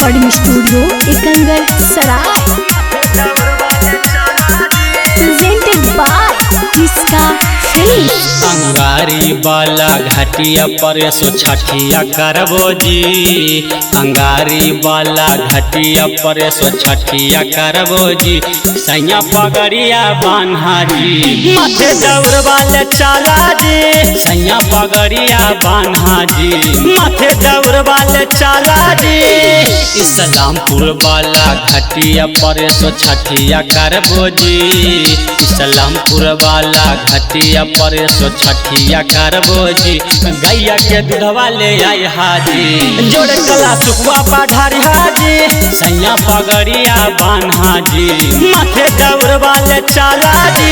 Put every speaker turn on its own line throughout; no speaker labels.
Recording studio Ekangar सराय presented by किसका film.
Angari वाला घटिया पर सो छठिया करबो जी, अंगारी वाला घटिया पर सो छठिया करबो जी, सैया पगड़िया बान्हा जी, माथे दौड़ वाले चाला जी, सैया पगड़िया बान्हा जी, माथे दौड़ वाले चाला जी। इस्लामपुर वाला घटिया पर सो छठिया करबो जी, इस्लामपुर वाला घटिया पर सो छठिया करबो जी, गैया के दूधवा ले आई हाजी, जोड़े कला सुखवा पढ़ारी हाजी, सैया पगड़िया बान्हा जी, माथे दौड़ वाले चाला जी।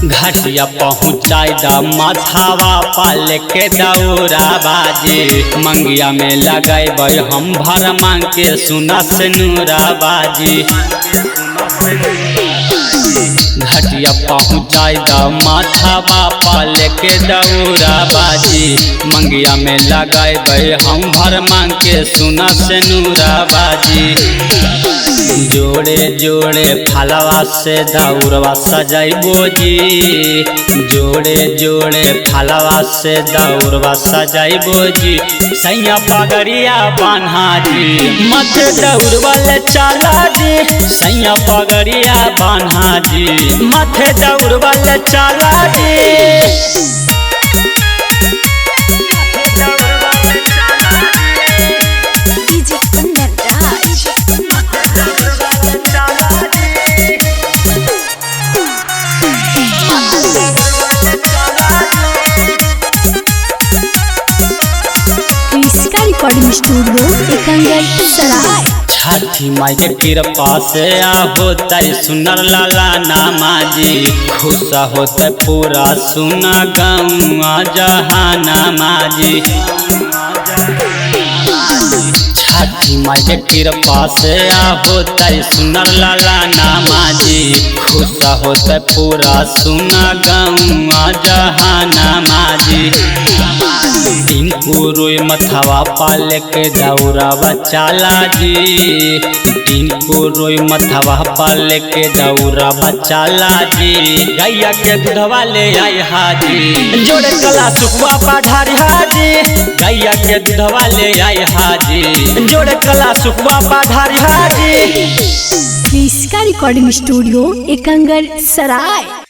घटिया पहुँचाई दा माथावा पाल के दौरा बाजी, मंगिया में लगाए हम भर मांग के सुना से नूरा बाजी। घटिया पहुँचाई दा माथावा पाल के दौरा बाजी, मंगिया में लगाए हम भर मांग के सुना से नूरा बाजी। जोड़े जोड़े फलवा से दौड़वा सजाइबो जी, जोड़े जोड़े फलवा से दौड़वा सजाइबो जी, सैया पगड़िया बान्हा जी, माथे दौड़ वाले चाला जी, सैया पगड़िया बान्हा जी, माथे दौड़ वाले चाला जी।
रिकॉर्डिंग स्टूडियो एकंगर सराय।
छठी माई के कृपा से होता सुनर लाला नामाजी, खुश होता पूरा सुना गाँव जहाना माजी। छठी माई के कृपा से होता सुनर लाला नामाजी, खुश होता पूरा सुना गाँव जहाना माजी। टिंकू रोई मथवा पाल के दौड़ावा चाला जी, टिंकू रोई मथवा पाल के दौड़ावा चाला जी, गैया के दूधवा ले आई हाजी, जोड़े कला सुखवा पढ़ारी हाजी, गैया के दूधवा ले आई हाजी, जोड़े कला सुखवा पढ़ारी हाजी।
किसका रिकॉर्डिंग स्टूडियो एकंगर सराय।